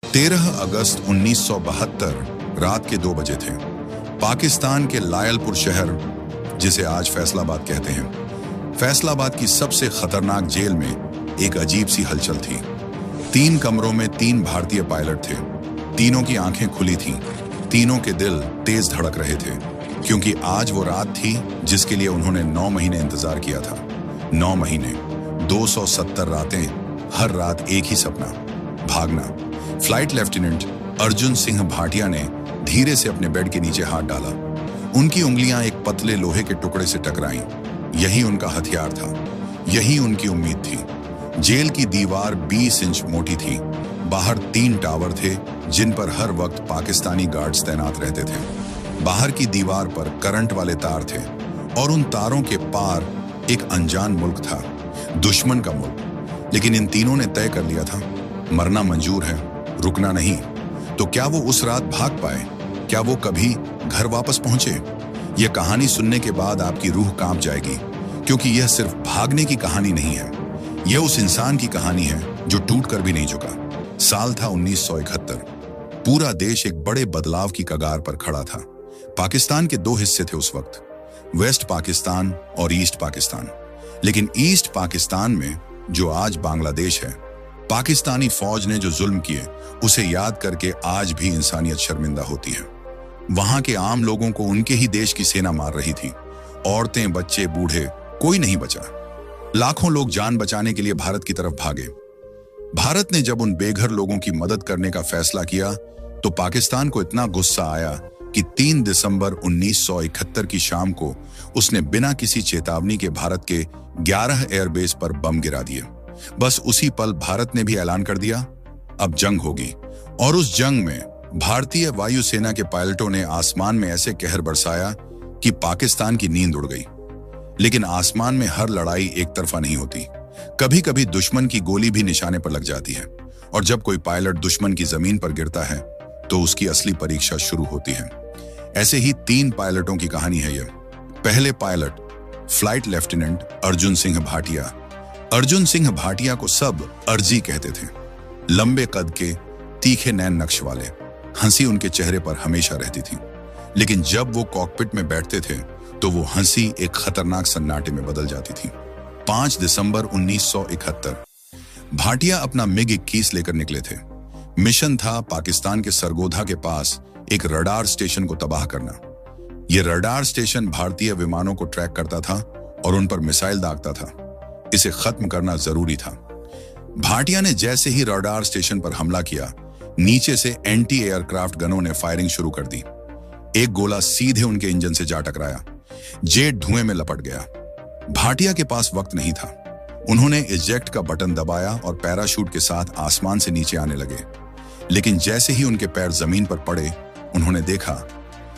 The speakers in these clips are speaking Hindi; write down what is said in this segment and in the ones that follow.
13 अगस्त 1972 रात के 2 बजे थे। पाकिस्तान के लायलपुर शहर, जिसे आज फैसलाबाद कहते हैं, फैसलाबाद की सबसे खतरनाक जेल में एक अजीब सी हलचल थी। 3 कमरों में 3 भारतीय पायलट थे। तीनों की आंखें खुली थीं, तीनों के दिल तेज धड़क रहे थे, क्योंकि आज वो रात थी जिसके लिए उन्होंने 9 महीने इंतजार किया था। 9 महीने, 270 रातें, हर रात एक ही सपना, भागना। फ्लाइट लेफ्टिनेंट अर्जुन सिंह भाटिया ने धीरे से अपने बेड के नीचे हाथ डाला। उनकी उंगलियां एक पतले लोहे के टुकड़े से टकराईं। यही उनका हथियार था, यही उनकी उम्मीद थी। जेल की दीवार 20 इंच मोटी थी। बाहर 3 टावर थे जिन पर हर वक्त पाकिस्तानी गार्ड्स तैनात रहते थे। बाहर की दीवार पर करंट वाले तार थे और उन तारों के पार एक अनजान मुल्क था, दुश्मन का मुल्क। लेकिन इन तीनों ने तय कर लिया था, मरना मंजूर है, रुकना नहीं। तो क्या वो उस रात भाग पाए? क्या वो कभी घर वापस पहुंचे? यह कहानी सुनने के बाद आपकी रूह कांप जाएगी, क्योंकि यह सिर्फ भागने की कहानी नहीं है। यह उस इंसान की कहानी है जो टूट कर भी नहीं झुका। साल था 1971। पूरा देश एक बड़े बदलाव की कगार पर खड़ा था। पाकिस्तान के 2 हिस्से थे उस वक्त, वेस्ट पाकिस्तान और ईस्ट पाकिस्तान। लेकिन ईस्ट पाकिस्तान में, जो आज बांग्लादेश है, पाकिस्तानी फौज ने जो जुल्म किए उसे याद करके आज भी इंसानियत शर्मिंदा होती है। वहां के आम लोगों को उनके ही देश की सेना मार रही थी। औरतें, बच्चे, बूढ़े, कोई नहीं बचा। लाखों लोग जान बचाने के लिए भारत की तरफ भागे। भारत ने जब उन बेघर लोगों की मदद करने का फैसला किया तो पाकिस्तान को इतना गुस्सा आया कि 3 दिसंबर 1971 की शाम को उसने बिना किसी चेतावनी के भारत के 11 एयरबेस पर बम गिरा दिए। बस उसी पल भारत ने भी ऐलान कर दिया, अब जंग होगी। और उस जंग में भारतीय वायुसेना के पायलटों ने आसमान में ऐसे कहर बरसाया कि पाकिस्तान की नींद उड़ गई। लेकिन आसमान में हर लड़ाई एक तरफा नहीं होती। कभी कभी दुश्मन की गोली भी निशाने पर लग जाती है, और जब कोई पायलट दुश्मन की जमीन पर गिरता है तो उसकी असली परीक्षा शुरू होती है। ऐसे ही 3 पायलटों की कहानी है यह। पहले pilot flight lieutenant Arjun Singh Bhatia. Arjun Singh Bhatia को सब अर्जी कहते थे। लंबे कद के, तीखे नैन नक्श वाले, हंसी उनके चेहरे पर हमेशा रहती थी। लेकिन जब वो कॉकपिट में बैठते थे तो वो हंसी एक खतरनाक सन्नाटे में बदल जाती थी। 5 दिसंबर 1971 भाटिया अपना मिग 21 लेकर निकले थे। मिशन था पाकिस्तान के सरगोधा के पास एक रडार स्टेशन को तबाह करना। यह रडार स्टेशन भारतीय विमानों को ट्रैक करता था और उन पर मिसाइल दागता था। इसे खत्म करना जरूरी था। भाटिया ने जैसे ही रडार स्टेशन पर हमला किया, नीचे से एंटी एयरक्राफ्ट गनों ने फायरिंग शुरू कर दी। एक गोला सीधे उनके इंजन से जा टकराया। जेट धुएं में लपट गया। भाटिया के पास वक्त नहीं था। उन्होंने इजेक्ट का बटन दबाया और पैराशूट के साथ आसमान से नीचे आने लगे। लेकिन जैसे ही उनके पैर जमीन पर पड़े, उन्होंने देखा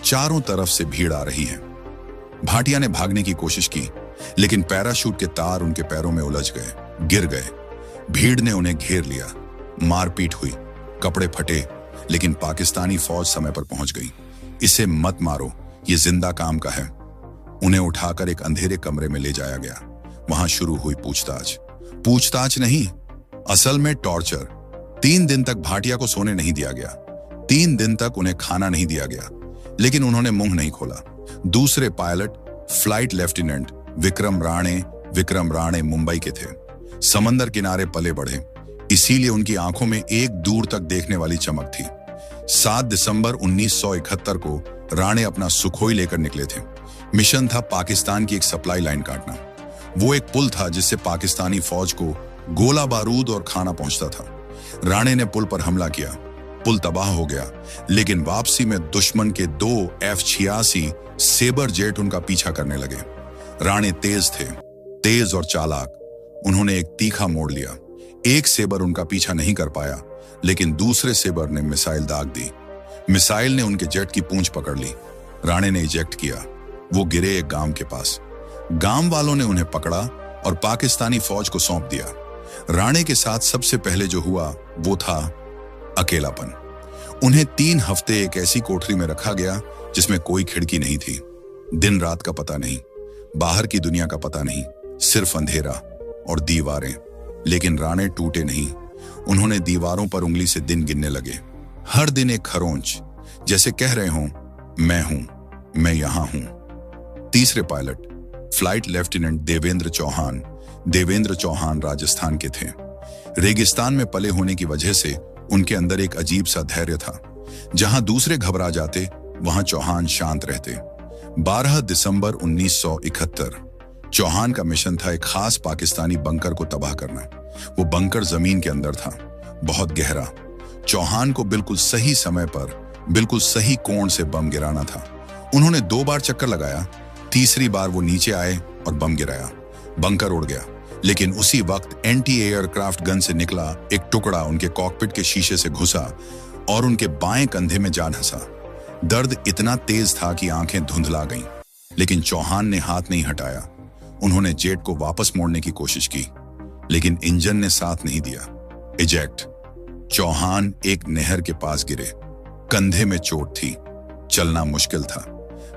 चारों तरफ से भीड़ आ रही है। भाटिया ने भागने की कोशिश की, लेकिन पैराशूट के तार उनके पैरों में उलझ गए, गिर गए। भीड़ ने उन्हें घेर लिया। मारपीट हुई, कपड़े फटे, लेकिन पाकिस्तानी फौज समय पर पहुंच गई। इसे मत मारो, ये जिंदा काम का है। उन्हें उठाकर एक अंधेरे कमरे में ले जाया गया। वहां शुरू हुई पूछताछ नहीं, असल में टॉर्चर। 3 दिन तक भाटिया को सोने नहीं दिया गया। 3 दिन तक उन्हें खाना नहीं दिया गया, लेकिन उन्होंने मुंह नहीं खोला। दूसरे pilot flight lieutenant Vikram Rane Mumbai के थे। समंदर किनारे पले बढ़े, इसीलिए उनकी आंखों में एक दूर तक देखने वाली चमक थी। 7 दिसंबर 1971 को राणे अपना सुखोई लेकर निकले थे। मिशन था पाकिस्तान की एक सप्लाई लाइन काटना। वो एक पुल था जिससे पाकिस्तानी फौज को गोला बारूद और खाना पहुंचता था। राणे ने पुल पर हमला किया। पुल तबाह हो गया, लेकिन वापसी में दुश्मन के 2 F-86 सेबर जेट उनका पीछा करने लगे। राणे तेज थे, तेज और चालाक। उन्होंने एक तीखा मोड़ लिया। एक सेबर उनका पीछा नहीं कर पाया, लेकिन दूसरे सेबर ने मिसाइल दाग दी। मिसाइल ने उनके जेट की पूंछ पकड़ ली। राणे ने इजेक्ट किया। वो गिरे एक गांव के पास। गांव वालों ने उन्हें पकड़ा और पाकिस्तानी फौज को सौंप दिया। राणे के साथ सबसे पहले जो हुआ वो था अकेलापन। उन्हें 3 हफ्ते एक ऐसी कोठरी में रखा गया जिसमें कोई खिड़की नहीं थी। दिन रात का पता नहीं, बाहर की दुनिया का पता नहीं, सिर्फ अंधेरा और दीवारें। लेकिन राणे टूटे नहीं। उन्होंने दीवारों पर उंगली से दिन गिनने लगे। हर दिन एक खरोंच, जैसे कह रहे हों, मैं हूं, मैं यहां हूं। तीसरे pilot flight lieutenant Devendra Chauhan Rajasthan के थे। रेगिस्तान में पले होने की वजह से उनके अंदर एक अजीब सा धैर्य था। जहां दूसरे घबरा जाते, वहां चौहान शांत रहते। 12 दिसंबर 1971 चौहान का मिशन था एक खास पाकिस्तानी बंकर को तबाह करना। वो बंकर जमीन के अंदर था, बहुत गहरा। चौहान को बिल्कुल सही समय पर, बिल्कुल सही कोण से बम गिराना था। उन्होंने 2 बार चक्कर लगाया। तीसरी बार वो नीचे आए और बम गिराया। बंकर उड़ गया, लेकिन उसी वक्त एंटी एयरक्राफ्ट गन से निकला एक टुकड़ा उनके कॉकपिट के शीशे से घुसा और उनके बाएं कंधे में जा ढसा। दर्द इतना तेज था कि आंखें धुंधला गईं, लेकिन चौहान ने हाथ नहीं हटाया। उन्होंने जेट को वापस मोड़ने की कोशिश की, लेकिन इंजन ने साथ नहीं दिया। इजेक्ट। चौहान एक नहर के पास गिरे। कंधे में चोट थी, चलना मुश्किल था।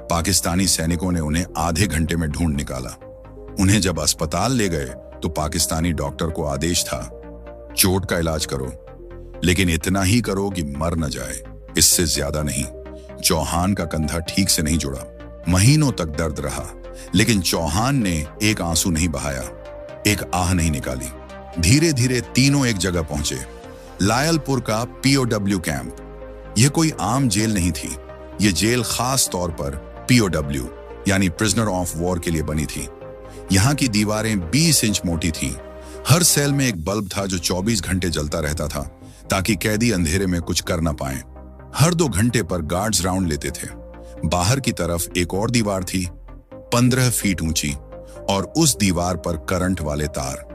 पाकिस्तानी सैनिकों ने उन्हें आधे घंटे में ढूंढ निकाला। उन्हें जब अस्पताल ले गए तो पाकिस्तानी डॉक्टर को आदेश था, चोट का इलाज करो, लेकिन इतना ही करो कि मर न जाए, इससे ज्यादा नहीं। चौहान का कंधा ठीक से नहीं जुड़ा। महीनों तक दर्द रहा, लेकिन चौहान ने एक आंसू नहीं बहाया, एक आह नहीं निकाली। धीरे धीरे तीनों एक जगह पहुंचे, लायलपुर का POW कैंप। यह कोई आम जेल नहीं थी। यह जेल खास तौर पर POW यानी प्रिजनर ऑफ वॉर के लिए बनी थी। यहाँ की दीवारें 20 इंच मोटी थीं। हर सेल में एक बल्ब था जो 24 घंटे जलता रहता था, ताकि कैदी अंधेरे में कुछ कर न पाएं। हर 2 घंटे पर गार्ड्स राउंड लेते थे। बाहर की तरफ एक और दीवार थी, 15 फीट ऊंची, और उस दीवार पर करंट वाले तार।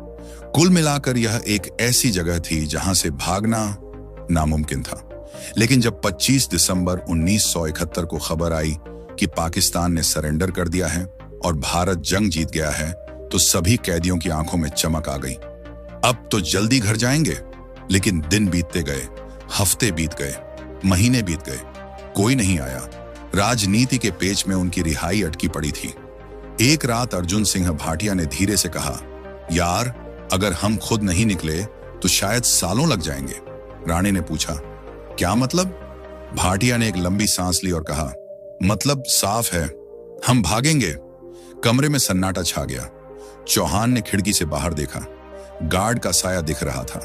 कुल मिलाकर यह एक ऐसी जगह थी जहां से भागना नामुमकिन था। लेकिन जब 25 दिसंबर 1971 को खबर आई कि पाकिस्तान ने सरेंडर कर दिया है और भारत जंग जीत गया है, तो सभी कैदियों की आंखों में चमक आ गई। अब तो जल्दी घर जाएंगे। लेकिन दिन बीतते गए, हफ्ते बीत गए, महीने बीत गए, कोई नहीं आया। राजनीति के पेच में उनकी रिहाई अटकी पड़ी थी। एक रात अर्जुन सिंह भाटिया ने धीरे से कहा, यार, अगर हम खुद नहीं निकले तो शायद सालों लग जाएंगे। राणे ने पूछा, क्या मतलब? भाटिया ने एक लंबी सांस ली और कहा, मतलब साफ है, हम भागेंगे। कमरे में सन्नाटा छा गया। चौहान ने खिड़की से बाहर देखा, गार्ड का साया दिख रहा था।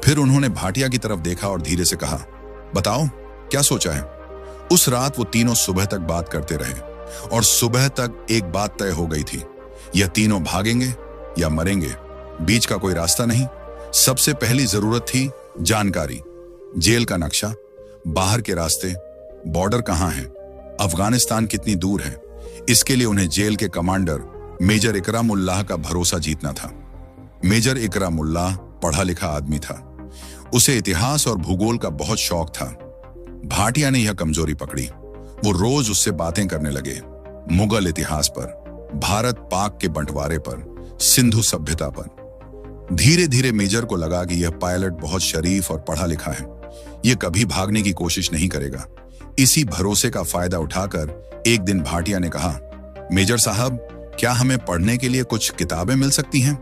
फिर उन्होंने भाटिया की तरफ देखा और धीरे से कहा, बताओ, क्या सोचा है? उस रात वो तीनों सुबह तक बात करते रहे, और सुबह तक एक बात तय हो गई थी, यह तीनों भागेंगे या मरेंगे, बीच का कोई रास्ता नहीं। सबसे पहली जरूरत थी जानकारी, जेल का नक्शा, बाहर के रास्ते, बॉर्डर कहां है, अफगानिस्तान कितनी दूर है। इसके लिए उन्हें जेल के कमांडर मेजर इकराम उल्लाह का भरोसा जीतना था। मेजर इकराम उल्लाह पढ़ा लिखा आदमी था। उसे इतिहास और भूगोल का बहुत शौक था। भाटिया ने यह कमजोरी पकड़ी। वो रोज उससे बातें करने लगे, मुगल इतिहास पर, भारत पाक के बंटवारे पर, सिंधु सभ्यता पर। धीरे धीरे मेजर को लगा कि यह पायलट बहुत शरीफ और पढ़ा लिखा है, यह कभी भागने की कोशिश नहीं करेगा। इसी भरोसे का फायदा उठाकर एक दिन भाटिया ने कहा, मेजर साहब, क्या हमें पढ़ने के लिए कुछ किताबें मिल सकती हैं?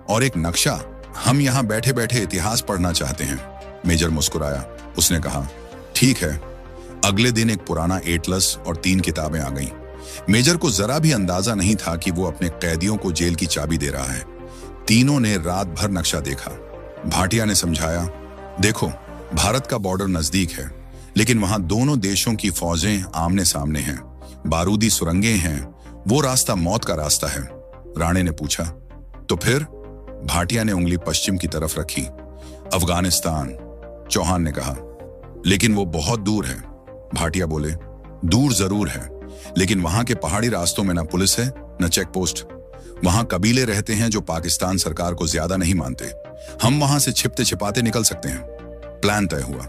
और एक नक्शा, हम यहां बैठे बैठे इतिहास पढ़ना चाहते हैं। मेजर मुस्कुराया। उसने कहा, ठीक है। अगले दिन एक पुराना एटलस और 3 किताबें आ गईं। मेजर को जरा भी अंदाजा नहीं था कि वो अपने कैदियों को जेल की चाबी दे रहा है। तीनों ने रात भर नक्शा देखा। भाटिया ने समझाया, देखो, भारत का बॉर्डर नजदीक है, लेकिन वहां दोनों देशों की फौजें आमने सामने हैं, बारूदी सुरंगें हैं, वो रास्ता मौत का रास्ता है। राणे ने पूछा, तो फिर? भाटिया ने उंगली पश्चिम की तरफ रखी। अफगानिस्तान, चौहान ने कहा। लेकिन वो बहुत दूर है। भाटिया बोले, दूर जरूर है, लेकिन वहां के पहाड़ी रास्तों में न पुलिस है न चेक पोस्ट। वहां कबीले रहते हैं जो पाकिस्तान सरकार को ज्यादा नहीं मानते। हम वहां से छिपते छिपाते निकल सकते हैं। प्लान तय हुआ,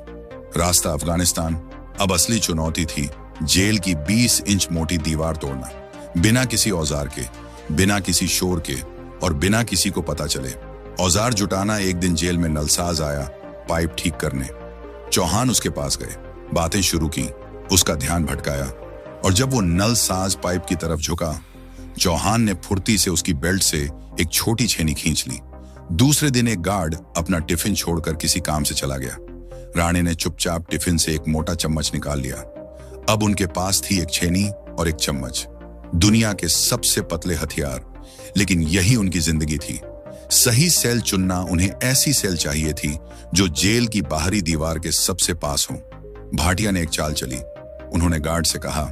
रास्ता अफगानिस्तान। अब असली चुनौती थी जेल की 20 इंच मोटी दीवार तोड़ना, बिना किसी औजार के, बिना किसी शोर के, और बिना किसी को पता चले। औजार जुटाना। एक दिन जेल में नलसाज आया पाइप ठीक करने। चौहान उसके पास गए, बातें शुरू की, उसका ध्यान भटकाया, और जब वो नलसाज पाइप की तरफ झुका, चौहान ने फुर्ती से उसकी बेल्ट से एक छोटी छेनी खींच ली। दूसरे दिन एक गार्ड अपना टिफिन छोड़कर किसी काम से चला गया। राणे ने चुपचाप टिफिन से एक मोटा चम्मच निकाल लिया। अब उनके पास थी एक छेनी और एक चम्मच, दुनिया के सबसे पतले हथियार, लेकिन यही उनकी जिंदगी थी। सही सेल चुनना, उन्हें ऐसी सेल चाहिए थी जो जेल की बाहरी दीवार के सबसे पास हो। भाटिया ने एक चाल चली। उन्होंने गार्ड से कहा,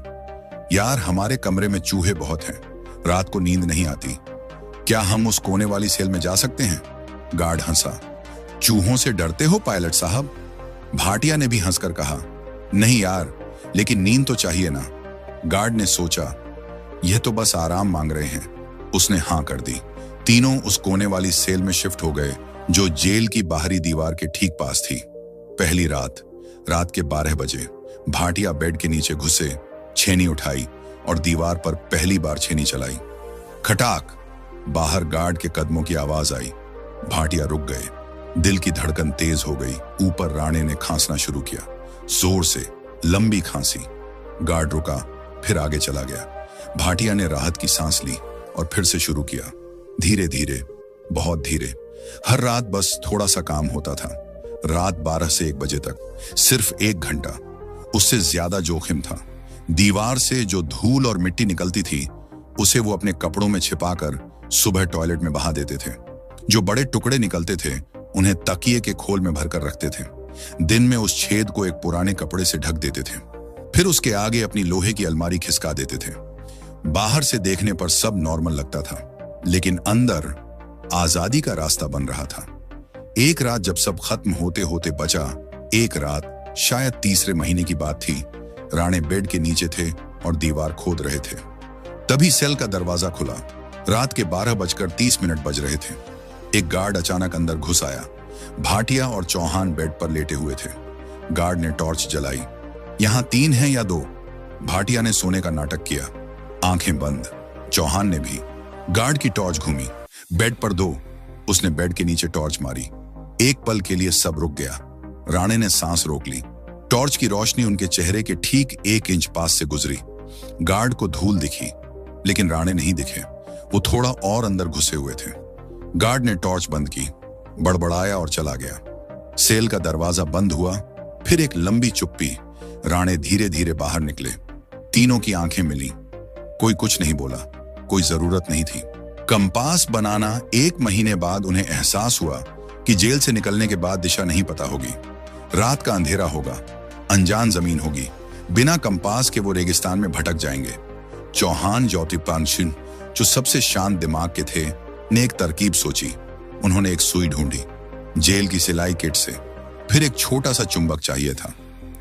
यार हमारे कमरे में चूहे बहुत हैं, रात को नींद नहीं आती, क्या हम उस कोने वाली सेल में जा सकते हैं? गार्ड हंसा। चूहों से डरते हो पायलट साहब? भाटिया ने भी हंसकर कहा, नहीं यार, लेकिन नींद तो चाहिए ना। गार्ड ने सोचा, यह तो बस आराम मांग रहे हैं। उसने हां कर दी। तीनों उस कोने वाली सेल में शिफ्ट हो गए जो जेल की बाहरी दीवार के ठीक पास थी। पहली रात के 12 बजे भाटिया बेड के नीचे घुसे, छेनी उठाई और दीवार पर पहली बार छेनी चलाई। खटाक! बाहर गार्ड के कदमों की आवाज आई। भाटिया रुक गए। दिल की धड़कन तेज हो गई। ऊपर राणे ने खांसना शुरू किया, जोर से, लंबी खांसी। गार्ड रुका, फिर आगे चला गया। भाटिया ने राहत की सांस ली और फिर से शुरू किया, धीरे धीरे, बहुत धीरे। हर रात बस थोड़ा सा काम होता था। रात 12 से 1 बजे तक, सिर्फ 1 घंटा। उससे ज्यादा जोखिम था। दीवार से जो धूल और मिट्टी निकलती थी, उसे वो अपने कपड़ों में छिपाकर सुबह टॉयलेट में बहा देते थे। जो बड़े टुकड़े निकलते थे, उन्हें तकिए के खोल में भरकर रखते थे। दिन में उस छेद को एक पुराने कपड़े से ढक देते थे, फिर उसके आगे अपनी लोहे की अलमारी खिसका देते थे। बाहर से देखने पर सब नॉर्मल लगता था, लेकिन अंदर आजादी का रास्ता बन रहा था। एक रात जब सब खत्म होते होते बचा, एक रात शायद तीसरे महीने की बात थी। राणे बेड के नीचे थे और दीवार खोद रहे थे। तभी सेल का दरवाजा खुला। रात के 12:30 बज रहे थे। एक गार्ड अचानक अंदर घुस आया। भाटिया और चौहान बेड पर लेटे हुए थे। गार्ड ने टॉर्च जलाई। यहां 3 हैं या 2? भाटिया ने सोने का नाटक किया, आंखें बंद। चौहान ने भी। गार्ड की टॉर्च घूमी। बेड पर 2। उसने बेड के नीचे टॉर्च मारी। एक पल के लिए सब रुक गया। राणे ने सांस रोक ली। टॉर्च की रोशनी उनके चेहरे के ठीक 1 इंच पास से गुजरी। गार्ड को धूल दिखी, लेकिन राणे नहीं दिखे। वो थोड़ा और अंदर घुसे हुए थे। गार्ड ने टॉर्च बंद की, बड़बड़ाया और चला गया। सेल का दरवाजा बंद हुआ। फिर एक लंबी चुप्पी। राणे धीरे धीरे बाहर निकले। तीनों की आंखें मिली। कोई कुछ नहीं बोला, कोई जरूरत नहीं थी। कंपास बनाना 1 महीने बाद उन्हें एहसास हुआ कि जेल से निकलने के बाद दिशा नहीं पता होगी। रात का अंधेरा होगा, अनजान जमीन होगी। बिना कंपास के वो रेगिस्तान में भटक जाएंगे। चौहान ज्योतिपांशिन, जो सबसे शांत दिमाग के थे, ने एक तरकीब सोची। उन्होंने एक सुई ढूंढी, जेल की सिलाई किट से। फिर एक छोटा सा चुंबक चाहिए था।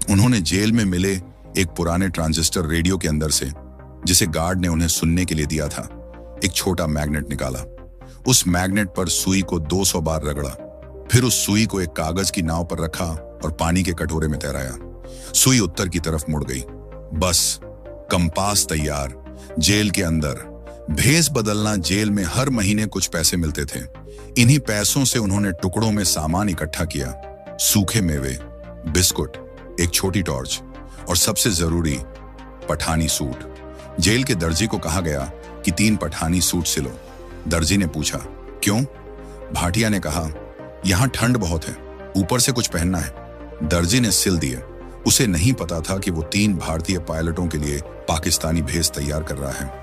उन्होंने जेल में मिले एक पुराने ट्रांजिस्टर रेडियो के अंदर से, जिसे गार्ड ने उन्हें सुनने के लिए दिया था, एक छोटा मैग्नेट निकाला। उस मैग्नेट पर सुई को 200 बार रगड़ा। फिर उस सुई को एक कागज की नाव पर रखा और पानी के कटोरे में तैराया। सुई उत्तर की तरफ मुड़ गई। बस, कंपास तैयार। जेल के अंदर भेस बदलना। जेल में हर महीने कुछ पैसे मिलते थे। इन्हीं पैसों से उन्होंने टुकड़ों में सामान इकट्ठा किया, सूखे मेवे, बिस्कुट, एक छोटी टॉर्च और सबसे जरूरी, पठानी सूट। जेल के दर्जी को कहा गया कि 3 पठानी सूट सिलो। दर्जी ने पूछा, क्यों? भाटिया ने कहा, यहां ठंड बहुत है, ऊपर से कुछ पहनना है। दर्जी ने सिल दिए। उसे नहीं पता था कि वो 3 भारतीय पायलटों के लिए पाकिस्तानी भेस तैयार कर रहा है।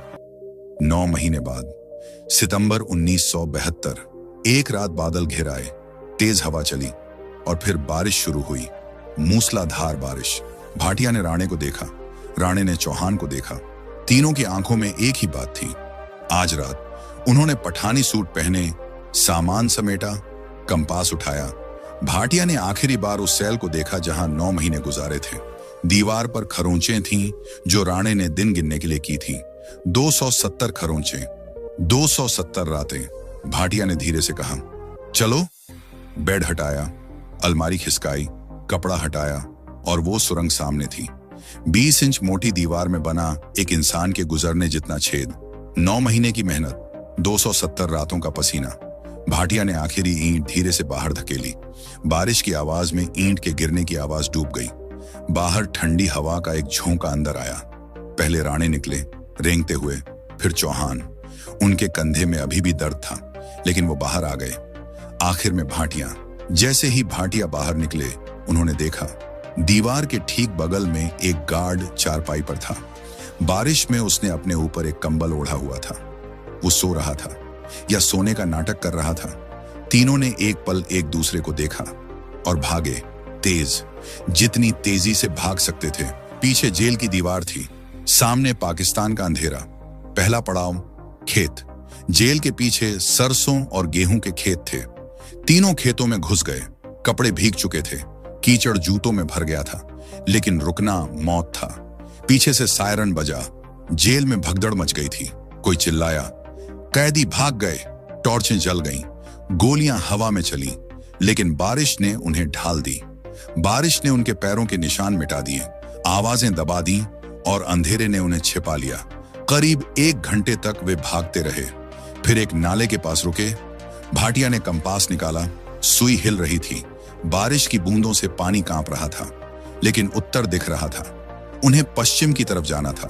9 महीने बाद, सितंबर 1972, एक रात बादल घिर आए, तेज हवा चली और फिर बारिश शुरू हुई, मूसलाधार बारिश। भाटिया ने राणे को देखा, राणे ने चौहान को देखा। तीनों की आंखों में एक ही बात थी। आज रात उन्होंने पठानी सूट पहने, सामान समेटा, कंपास उठाया। भाटिया ने आखिरी बार उस सेल को देखा जहां 9 महीने गुजारे थे। दीवार पर खरोंचें थीं जो राणे ने दिन गिनने के लिए की थी। 270 खरोंचें, 270 रातें। भाटिया ने धीरे से कहा, चलो। बेड हटाया, अलमारी खिसकाई, कपड़ा हटाया और वो सुरंग सामने थी। 20 इंच मोटी दीवार में बना एक इंसान के गुजरने जितना छेद। 9 महीने की मेहनत, 270 रातों का पसीना। भाटिया ने आखिरी ईंट धीरे से बाहर धकेली। बारिश की आवाज में ईंट के गिरने की आवाज डूब गई। बाहर ठंडी हवा का एक झोंका अंदर आया। पहले राणे निकले, रेंगते हुए, फिर चौहान। उनके कंधे में अभी भी दर्द था, लेकिन वो बाहर आ गए। आखिर में भाटिया। जैसे ही भाटिया बाहर निकले, उन्होंने देखा दीवार के ठीक बगल में एक गार्ड चारपाई पर था। बारिश में उसने अपने ऊपर एक कंबल ओढ़ा हुआ था। वो सो रहा था या सोने का नाटक कर रहा था। तीनों ने एक पल एक दूसरे को देखा और भागे, तेज, जितनी तेजी से भाग सकते थे। पीछे जेल की दीवार थी, सामने पाकिस्तान का अंधेरा। पहला पड़ाव खेत। जेल के पीछे सरसों और गेहूं के खेत थे। तीनों खेतों में घुस गए। कपड़े भीग चुके थे, कीचड़ जूतों में भर गया था, लेकिन रुकना मौत था। पीछे से सायरन बजा। जेल में भगदड़ मच गई थी। कोई चिल्लाया, कैदी भाग गए। टॉर्चें जल गईं, गोलियां हवा में चली, लेकिन बारिश ने उन्हें ढाल दी। बारिश ने उनके पैरों के निशान मिटा दिए, आवाजें दबा दी और अंधेरे ने उन्हें छिपा लिया। करीब 1 घंटे तक वे भागते रहे। फिर एक नाले के पास रुके। भाटिया ने कंपास निकाला। सुई हिल रही थी। बारिश की बूंदों से पानी कांप रहा था, लेकिन उत्तर दिख रहा था। उन्हें पश्चिम की तरफ जाना था,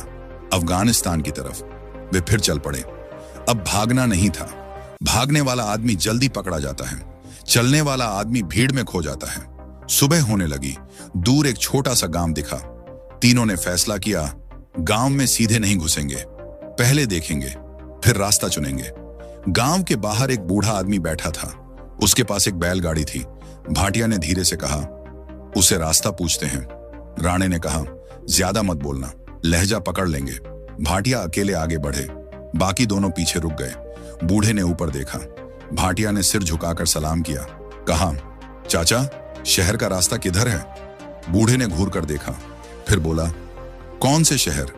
अफगानिस्तान की तरफ। वे फिर चल पड़े। अब भागना नहीं था। भागने वाला आदमी जल्दी पकड़ा जाता है, चलने वाला आदमी भीड़ में खो जाता है। सुबह होने लगी। दूर एक छोटा सा गांव दिखा। तीनों ने फैसला किया, गांव में सीधे नहीं घुसेंगे, पहले देखेंगे, फिर रास्ता चुनेंगे। गांव के बाहर एक बूढ़ा आदमी बैठा था। उसके पास एक बैलगाड़ी थी। भाटिया ने धीरे से कहा, उसे रास्ता पूछते हैं। राणे ने कहा, ज्यादा मत बोलना, लहजा पकड़ लेंगे। भाटिया अकेले आगे बढ़े, बाकी दोनों पीछे रुक गए। बूढ़े ने ऊपर देखा। भाटिया ने सिर झुकाकर सलाम किया। कहा, चाचा, शहर का रास्ता किधर है? बूढ़े ने घूर कर देखा, फिर बोला, कौन से शहर?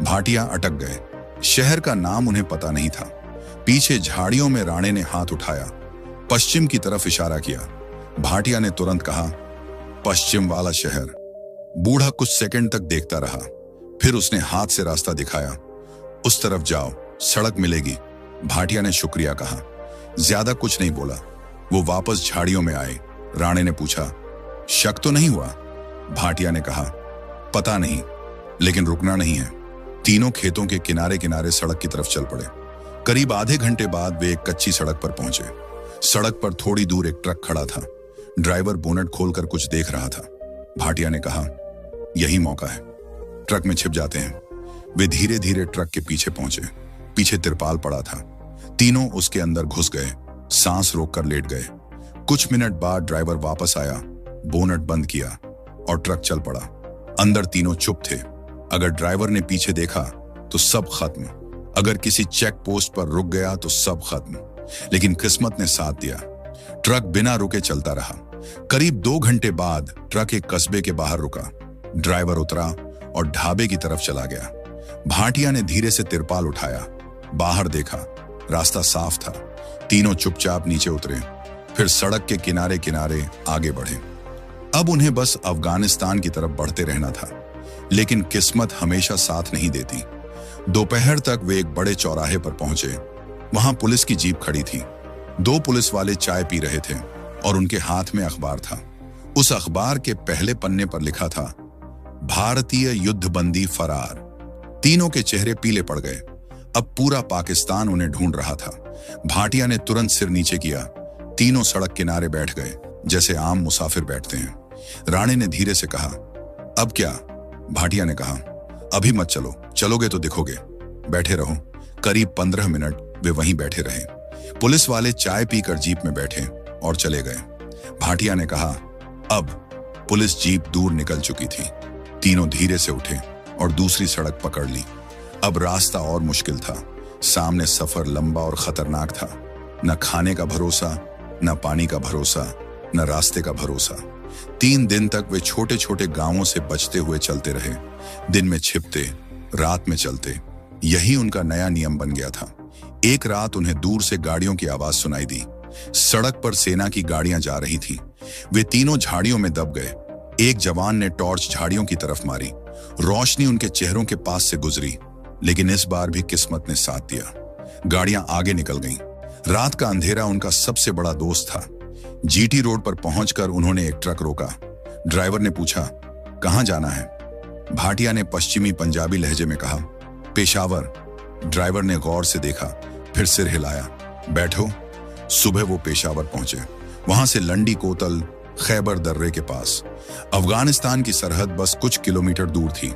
भाटिया अटक गए। शहर का नाम उन्हें पता नहीं था। पीछे झाड़ियों में राणे ने हाथ उठाया, पश्चिम की तरफ इशारा किया। भाटिया ने तुरंत कहा, पश्चिम वाला शहर। बूढ़ा कुछ सेकंड तक देखता रहा, फिर उसने हाथ से रास्ता दिखाया। उस तरफ जाओ, सड़क मिलेगी। भाटिया ने शुक्रिया कहा, ज्यादा कुछ नहीं बोला। वो वापस झाड़ियों में आए। राणे ने पूछा, शक तो नहीं हुआ? भाटिया ने कहा, पता नहीं, लेकिन रुकना नहीं है। तीनों खेतों के किनारे किनारे सड़क की तरफ चल पड़े। करीब आधे घंटे बाद वे एक कच्ची सड़क पर पहुंचे। सड़क पर थोड़ी दूर एक ट्रक खड़ा था। ड्राइवर बोनट खोलकर कुछ देख रहा था। भाटिया ने कहा, यही मौका है, ट्रक में छिप जाते हैं। वे धीरे धीरे ट्रक के पीछे पहुंचे। पीछे तिरपाल पड़ा था। तीनों उसके अंदर घुस गए, सांस रोककर लेट गए। कुछ मिनट बाद ड्राइवर वापस आया, बोनट बंद किया और ट्रक चल पड़ा। अंदर तीनों चुप थे। अगर ड्राइवर ने पीछे देखा तो सब खत्म। अगर किसी चेक पोस्ट पर रुक गया तो सब खत्म। लेकिन किस्मत ने साथ दिया। ट्रक बिना रुके चलता रहा। करीब 2 घंटे बाद ट्रक एक कस्बे के बाहर रुका। ड्राइवर उतरा और ढाबे की तरफ चला गया। भाटिया ने धीरे से तिरपाल उठाया, बाहर देखा, रास्ता साफ था। तीनों चुपचाप नीचे उतरे, फिर सड़क के किनारे किनारे आगे बढ़े। अब उन्हें बस अफगानिस्तान की तरफ बढ़ते रहना था, लेकिन किस्मत हमेशा साथ नहीं देती। दोपहर तक वे एक बड़े चौराहे पर पहुंचे। वहां पुलिस की जीप खड़ी थी। 2 पुलिस वाले चाय पी रहे थे और उनके हाथ में अखबार था। उस अखबार के पहले पन्ने पर लिखा था, भारतीय युद्धबंदी फरार। तीनों के चेहरे पीले पड़ गए। अब पूरा पाकिस्तान उन्हें ढूंढ रहा था। भाटिया ने तुरंत सिर नीचे किया। तीनों सड़क किनारे बैठ गए, जैसे आम मुसाफिर बैठते हैं। राणे ने धीरे से कहा, अब क्या? भाटिया ने कहा, अभी मत चलो, चलोगे तो दिखोगे, बैठे रहो। करीब 15 मिनट वे वहीं बैठे रहे। पुलिस वाले चाय पीकर जीप में बैठे और चले गए। भाटिया ने कहा, अब पुलिस जीप दूर निकल चुकी थी। तीनों धीरे से उठे और दूसरी सड़क पकड़ ली। अब रास्ता और मुश्किल था। सामने सफर लंबा और खतरनाक था। न खाने का भरोसा, न पानी का भरोसा, न रास्ते का भरोसा। 3 दिन तक वे छोटे छोटे गांवों से बचते हुए चलते रहे। दिन में छिपते, रात में चलते। यही उनका नया नियम बन गया था। एक रात उन्हें दूर से गाड़ियों की आवाज सुनाई दी। सड़क पर सेना की गाड़ियां जा रही थी। वे तीनों झाड़ियों में दब गए। एक जवान ने टॉर्च झाड़ियों की तरफ मारी। रोशनी उनके चेहरों के पास से गुजरी, लेकिन इस बार भी किस्मत ने साथ दिया। गाड़ियां आगे निकल गईं। रात का अंधेरा उनका सबसे बड़ा दोस्त था। जीटी रोड पर पहुंचकर उन्होंने एक ट्रक रोका। ड्राइवर ने पूछा, कहां जाना है? भाटिया ने पश्चिमी पंजाबी लहजे में कहा, पेशावर। ड्राइवर ने गौर से देखा, फिर सिर हिलाया। बैठो। सुबह वो पेशावर पहुंचे। वहां से लंडी कोतल खैबर दर्रे के पास। अफगानिस्तान की सरहद बस कुछ किलोमीटर दूर थी।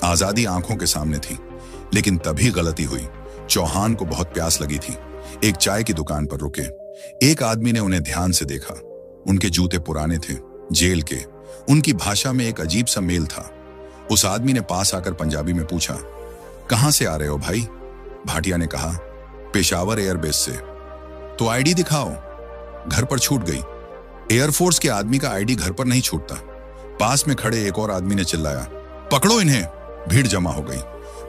आजादी आंखों के सामने थी, लेकिन तभी गलती हुई। चौहान को बहुत प्यास लगी थी। एक चाय की दुकान पर रुके। एक आदमी ने उन्हें ध्यान से देखा। उनके जूते पुराने थे, जेल के। उनकी भाषा में एक अजीब सा मेल था। उस आदमी ने पास आकर पंजाबी में पूछा, कहां से आ रहे हो भाई? भाटिया ने कहा, पेशावर एयरबेस से। तो आईडी दिखाओ। घर पर छूट गई। एयरफोर्स के आदमी का आईडी घर पर नहीं छूटता। पास में खड़े एक और आदमी ने चिल्लाया, पकड़ो इन्हें। भीड़ जमा हो गई।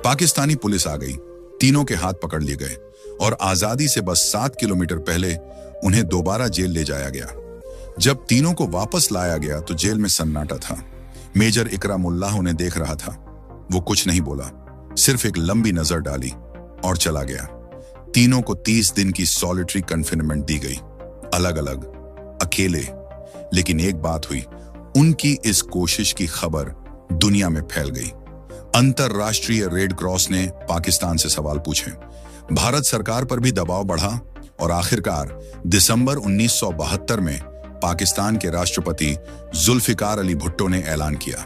पाकिस्तानी पुलिस आ गई। तीनों के हाथ पकड़ लिए गए और आजादी से बस 7 किलोमीटर पहले उन्हें दोबारा जेल ले जाया गया। जब तीनों को वापस लाया गया तो जेल में सन्नाटा था। मेजर इकरा मुल्लाह उन्हें देख रहा था। वो कुछ नहीं बोला, सिर्फ एक लंबी नजर डाली और चला गया। तीनों को 30 दिन की सॉलिटरी कन्फिनमेंट दी गई, अलग अलग, अकेले। लेकिन एक बात हुई, उनकी इस कोशिश की खबर दुनिया में फैल गई। अंतरराष्ट्रीय रेड क्रॉस ने पाकिस्तान से सवाल पूछे। भारत सरकार पर भी दबाव बढ़ा और आखिरकार दिसंबर 1972 में पाकिस्तान के राष्ट्रपति जुल्फिकार अली भुट्टो ने ऐलान किया,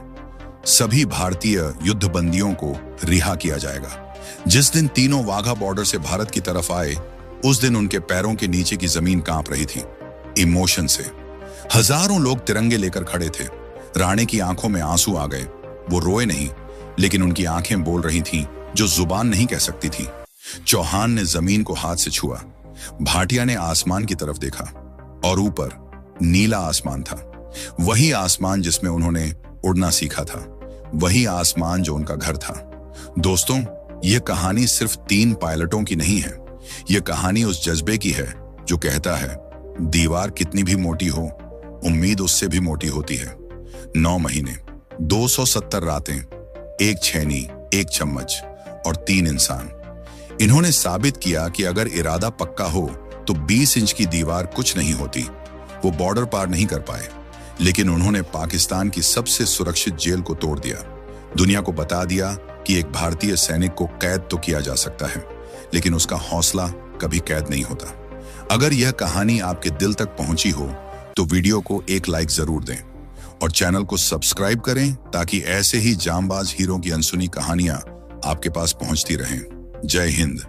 सभी भारतीय युद्धबंदियों को रिहा किया जाएगा। जिस दिन तीनों वाघा बॉर्डर से भारत की तरफ आए, उस दिन उनके पैरों के नीचे की जमीन कांप रही थी, इमोशन से। हजारों लोग तिरंगे लेकर खड़े थे। राणे की आंखों में आंसू आ गए। वो रोए नहीं, लेकिन उनकी आंखें बोल रही थीं जो जुबान नहीं कह सकती थी। चौहान ने जमीन को हाथ से छुआ। भाटिया ने आसमान की तरफ देखा और ऊपर नीला आसमान था। वही आसमान जिसमें उन्होंने उड़ना सीखा था, वही आसमान जो उनका घर था। दोस्तों, यह कहानी सिर्फ 3 पायलटों की नहीं है। यह कहानी उस जज्बे की है जो कहता है, दीवार कितनी भी मोटी हो, उम्मीद उससे भी मोटी होती है। 9 महीने, 270 रातें, 1 छेनी, 1 चम्मच और 3 इंसान। इन्होंने साबित किया कि अगर इरादा पक्का हो तो 20 इंच की दीवार कुछ नहीं होती। वो बॉर्डर पार नहीं कर पाए, लेकिन उन्होंने पाकिस्तान की सबसे सुरक्षित जेल को तोड़ दिया। दुनिया को बता दिया कि एक भारतीय सैनिक को कैद तो किया जा सकता है, लेकिन उसका हौसला कभी कैद नहीं होता। अगर यह कहानी आपके दिल तक पहुंची हो तो वीडियो को एक लाइक जरूर दें और चैनल को सब्सक्राइब करें, ताकि ऐसे ही जांबाज हीरो की अनसुनी कहानियां आपके पास पहुंचती रहें। जय हिंद।